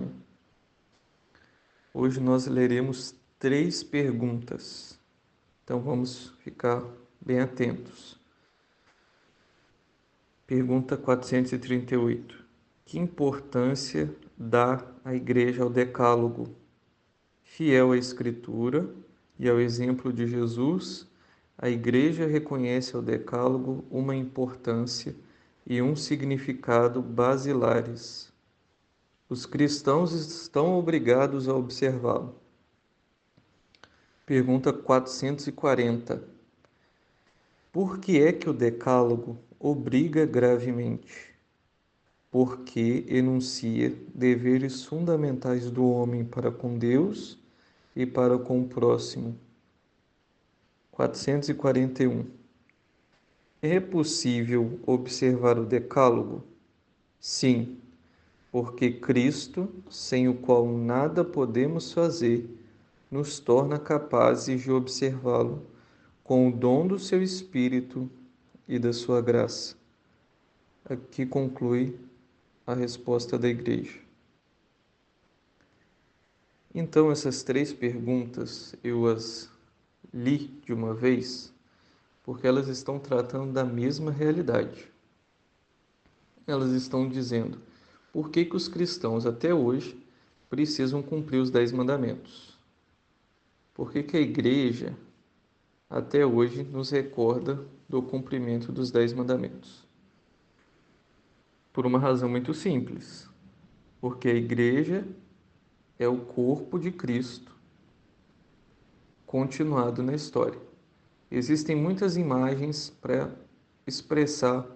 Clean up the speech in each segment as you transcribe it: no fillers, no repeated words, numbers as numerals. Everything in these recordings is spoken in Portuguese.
exame. Hoje nós leremos 3 perguntas, então vamos ficar bem atentos. Pergunta 438. Que importância dá a Igreja ao Decálogo? Fiel à Escritura e ao exemplo de Jesus, a Igreja reconhece ao Decálogo uma importância e um significado basilares. Os cristãos estão obrigados a observá-lo. Pergunta 440. Por que é que o Decálogo obriga gravemente? Porque enuncia deveres fundamentais do homem para com Deus e para com o próximo. 441. É possível observar o Decálogo? Sim, porque Cristo, sem o qual nada podemos fazer, nos torna capazes de observá-lo com o dom do seu Espírito e da sua graça. Aqui conclui a resposta da Igreja. Então, essas 3 perguntas eu as li de uma vez, porque elas estão tratando da mesma realidade. Elas estão dizendo por que os cristãos até hoje precisam cumprir os 10 mandamentos. Por que a Igreja até hoje nos recorda do cumprimento dos 10 mandamentos? Por uma razão muito simples. Porque a Igreja é o corpo de Cristo continuado na história. Existem muitas imagens para expressar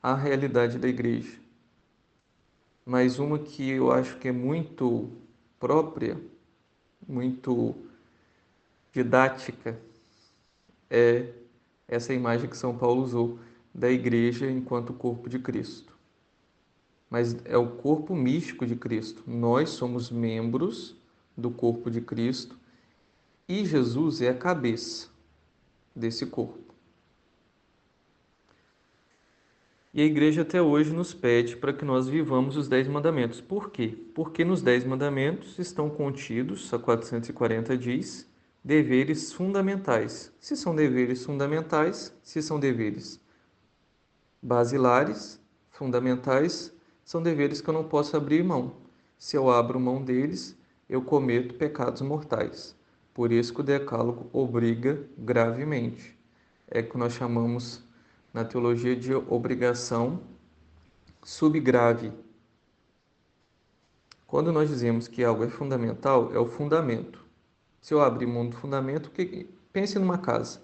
a realidade da Igreja, mas uma que eu acho que é muito própria, muito didática, é essa imagem que São Paulo usou da Igreja enquanto corpo de Cristo. Mas é o corpo místico de Cristo. Nós somos membros do corpo de Cristo e Jesus é a cabeça desse corpo. E a Igreja até hoje nos pede para que nós vivamos os 10 mandamentos. Por quê? Porque nos 10 mandamentos estão contidos, a 440 diz, deveres fundamentais. Se são deveres fundamentais, se são deveres basilares, fundamentais, são deveres que eu não posso abrir mão. Se eu abro mão deles, eu cometo pecados mortais. Por isso que o Decálogo obriga gravemente. É que nós chamamos na teologia de obrigação subgrave. Quando nós dizemos que algo é fundamental, é o fundamento. Se eu abrir mão do fundamento, pense numa casa.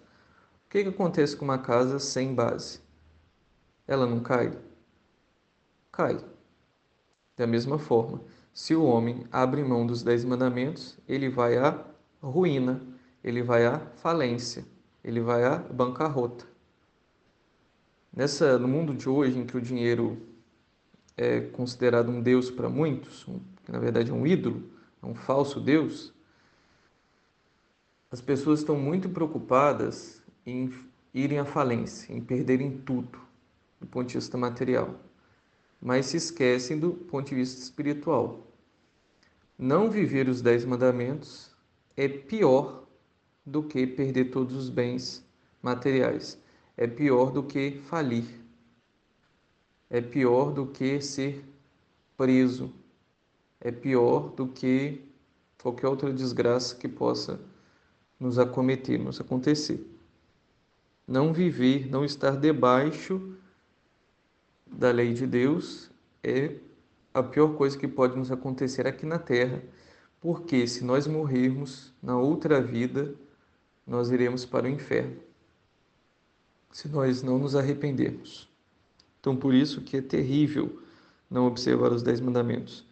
O que acontece com uma casa sem base? Ela não cai? Cai. Da mesma forma, se o homem abre mão dos 10 mandamentos, ele vai à ruína, ele vai à falência, ele vai à bancarrota. No mundo de hoje, em que o dinheiro é considerado um deus para muitos, que na verdade é um ídolo, é um falso deus, as pessoas estão muito preocupadas em irem à falência, em perderem tudo, do ponto de vista material, mas se esquecem do ponto de vista espiritual. Não viver os 10 mandamentos é pior do que perder todos os bens materiais, é pior do que falir, é pior do que ser preso, é pior do que qualquer outra desgraça que possa nos acometer, nos acontecer. Não viver, não estar debaixo da lei de Deus é a pior coisa que pode nos acontecer aqui na Terra, porque se nós morrermos na outra vida, nós iremos para o inferno, se nós não nos arrependermos. Então, por isso que é terrível não observar os 10 mandamentos.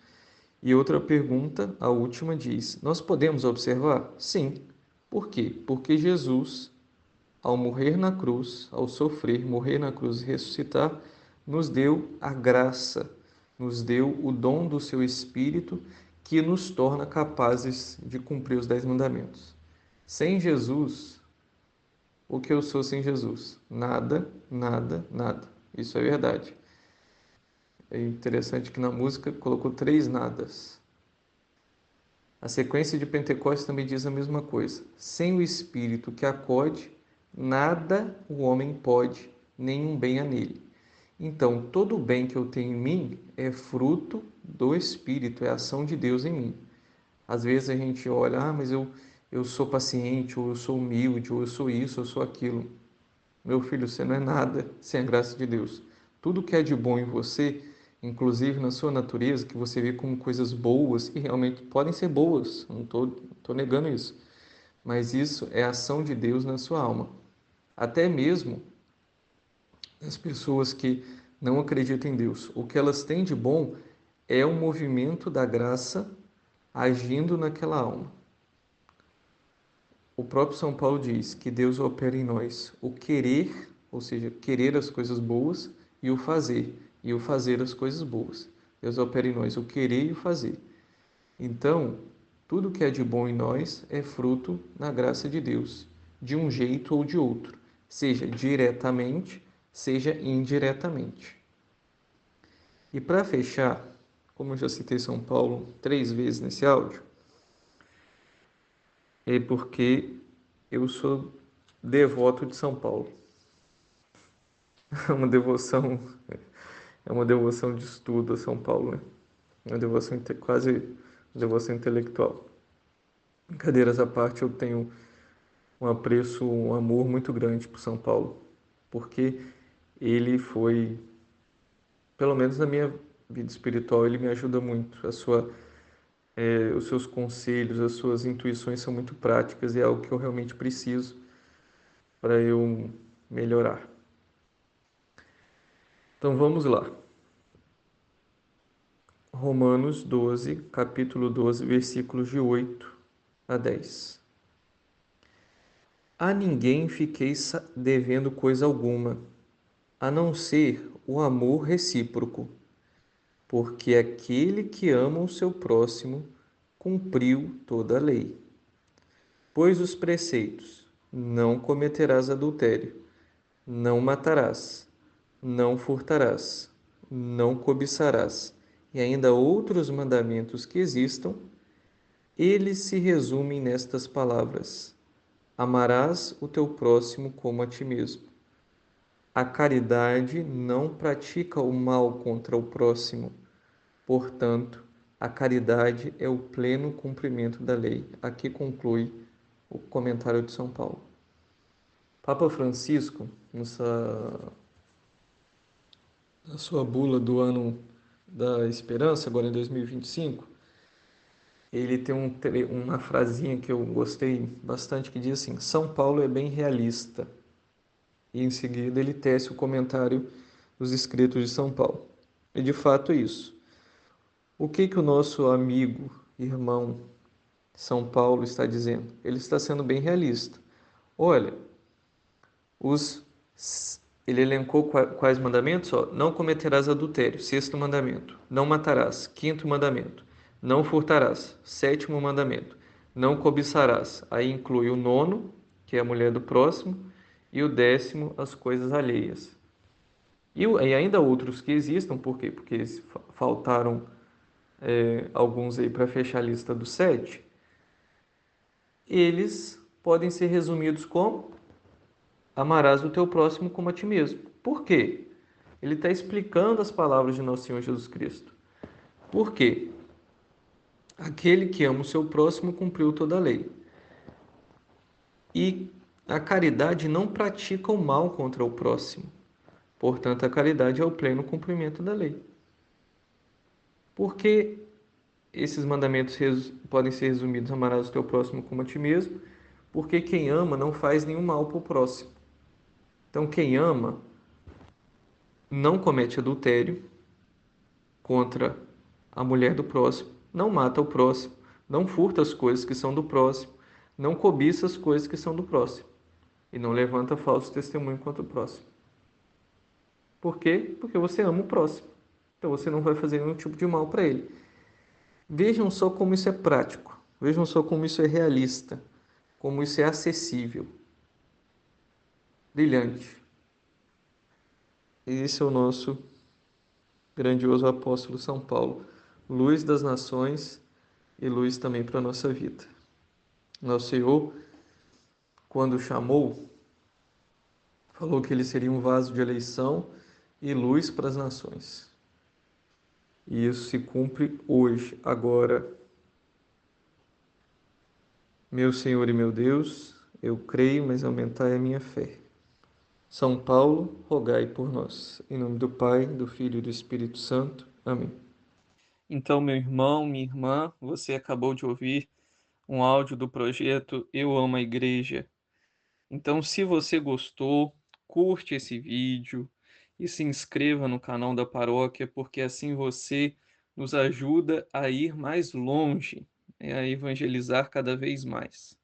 E outra pergunta, a última, diz: nós podemos observar? Sim. Por quê? Porque Jesus, ao morrer na cruz, ao sofrer, morrer na cruz e ressuscitar, nos deu a graça, nos deu o dom do seu Espírito, que nos torna capazes de cumprir os 10 mandamentos. Sem Jesus, o que eu sou sem Jesus? Nada, nada, nada. Isso é verdade. É interessante que na música colocou 3 nadas. A sequência de Pentecostes também diz a mesma coisa. Sem o Espírito que acode, nada o homem pode, nenhum bem há nele. Então, todo o bem que eu tenho em mim é fruto do Espírito, é a ação de Deus em mim. Às vezes a gente olha, mas eu sou paciente, ou eu sou humilde, ou eu sou isso, ou eu sou aquilo. Meu filho, você não é nada sem a graça de Deus. Tudo que é de bom em você, inclusive na sua natureza, que você vê como coisas boas, e realmente podem ser boas, não estou negando isso, mas isso é a ação de Deus na sua alma. Até mesmo as pessoas que não acreditam em Deus, o que elas têm de bom é o movimento da graça agindo naquela alma. O próprio São Paulo diz que Deus opera em nós o querer, ou seja, querer as coisas boas, e o fazer as coisas boas. Deus opera em nós o querer e o fazer. Então, tudo que é de bom em nós é fruto da graça de Deus, de um jeito ou de outro, seja diretamente, seja indiretamente. E para fechar, como eu já citei São Paulo 3 vezes nesse áudio, é porque eu sou devoto de São Paulo. É uma devoção, é uma devoção de estudo a São Paulo, né? Uma devoção quase uma devoção intelectual. Brincadeiras à parte, eu tenho um apreço, um amor muito grande por São Paulo, porque ele foi, pelo menos na minha vida espiritual, ele me ajuda muito. Os seus conselhos, as suas intuições são muito práticas e é algo que eu realmente preciso para eu melhorar. Então vamos lá. Romanos 12, capítulo 12, versículos de 8 a 10. A ninguém fiqueis devendo coisa alguma, a não ser o amor recíproco, porque aquele que ama o seu próximo cumpriu toda a lei. Pois os preceitos: não cometerás adultério, não matarás, não furtarás, não cobiçarás, e ainda outros mandamentos que existam, eles se resumem nestas palavras: amarás o teu próximo como a ti mesmo. A caridade não pratica o mal contra o próximo. Portanto, a caridade é o pleno cumprimento da lei. Aqui conclui o comentário de São Paulo. Papa Francisco, na sua bula do ano da esperança, agora em 2025, ele tem uma frasinha que eu gostei bastante que diz assim: São Paulo é bem realista. E em seguida ele tece o comentário dos escritos de São Paulo. E de fato é isso. O que o nosso amigo, irmão São Paulo está dizendo? Ele está sendo bem realista. Olha, os ele elencou quais mandamentos? Ó, não cometerás adultério, sexto mandamento. Não matarás, quinto mandamento. Não furtarás, sétimo mandamento. Não cobiçarás, aí inclui o nono, que é a mulher do próximo, e o décimo, as coisas alheias. E ainda outros que existam, por quê? Porque faltaram alguns aí para fechar a lista dos 7. Eles podem ser resumidos como amarás o teu próximo como a ti mesmo. Por quê? Ele está explicando as palavras de nosso Senhor Jesus Cristo. Por quê? Aquele que ama o seu próximo cumpriu toda a lei. E a caridade não pratica o mal contra o próximo. Portanto, a caridade é o pleno cumprimento da lei. Por que esses mandamentos podem ser resumidos: amarás o teu próximo como a ti mesmo? Porque quem ama não faz nenhum mal para o próximo. Então, quem ama não comete adultério contra a mulher do próximo, não mata o próximo, não furta as coisas que são do próximo, não cobiça as coisas que são do próximo e não levanta falso testemunho contra o próximo. Por quê? Porque você ama o próximo. Então você não vai fazer nenhum tipo de mal para ele. Vejam só como isso é prático. Vejam só como isso é realista. Como isso é acessível. Brilhante. Esse é o nosso grandioso apóstolo São Paulo, luz das nações, e luz também para a nossa vida. Nosso Senhor, quando chamou, falou que ele seria um vaso de eleição e luz para as nações. E isso se cumpre hoje, agora. Meu Senhor e meu Deus, eu creio, mas aumentai a minha fé. São Paulo, rogai por nós. Em nome do Pai, do Filho e do Espírito Santo. Amém. Então, meu irmão, minha irmã, você acabou de ouvir um áudio do projeto Eu Amo a Igreja. Então, se você gostou, curte esse vídeo e se inscreva no canal da paróquia, porque assim você nos ajuda a ir mais longe, a evangelizar cada vez mais.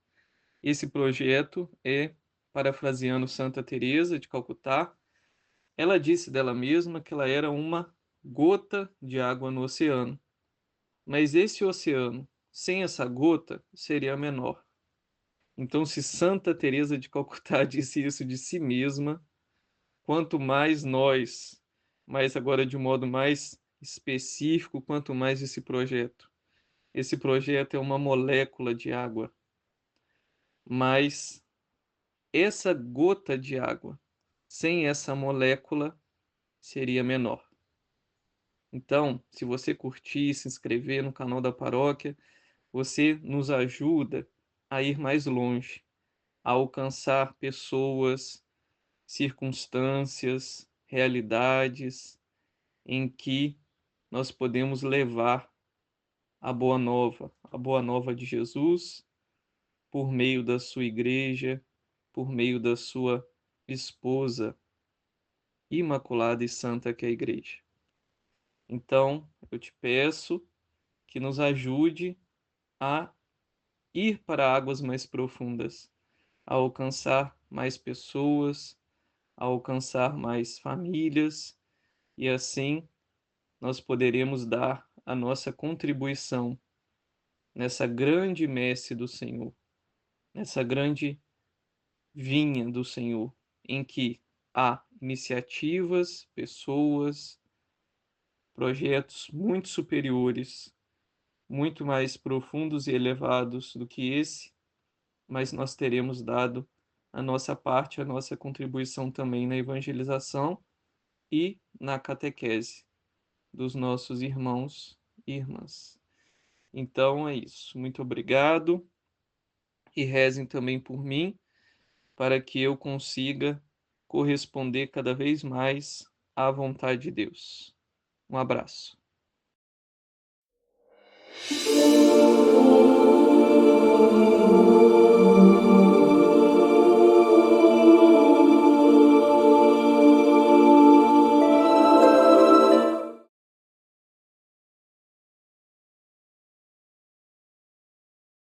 Esse projeto é, parafraseando Santa Teresa de Calcutá, ela disse dela mesma que ela era uma gota de água no oceano, mas esse oceano, sem essa gota, seria menor. Então, se Santa Teresa de Calcutá disse isso de si mesma, quanto mais nós, mas agora de um modo mais específico, quanto mais esse projeto. Esse projeto é uma molécula de água, mas essa gota de água, sem essa molécula, seria menor. Então, se você curtir, se inscrever no canal da paróquia, você nos ajuda a ir mais longe, a alcançar pessoas, circunstâncias, realidades em que nós podemos levar a boa nova de Jesus, por meio da sua igreja, por meio da sua esposa imaculada e santa que é a igreja. Então, eu te peço que nos ajude a ir para águas mais profundas, a alcançar mais pessoas, a alcançar mais famílias, e assim nós poderemos dar a nossa contribuição nessa grande messe do Senhor, nessa grande vinha do Senhor, em que há iniciativas, pessoas, projetos muito superiores, muito mais profundos e elevados do que esse, mas nós teremos dado a nossa parte, a nossa contribuição também na evangelização e na catequese dos nossos irmãos e irmãs. Então é isso. Muito obrigado e rezem também por mim, para que eu consiga corresponder cada vez mais à vontade de Deus. Um abraço.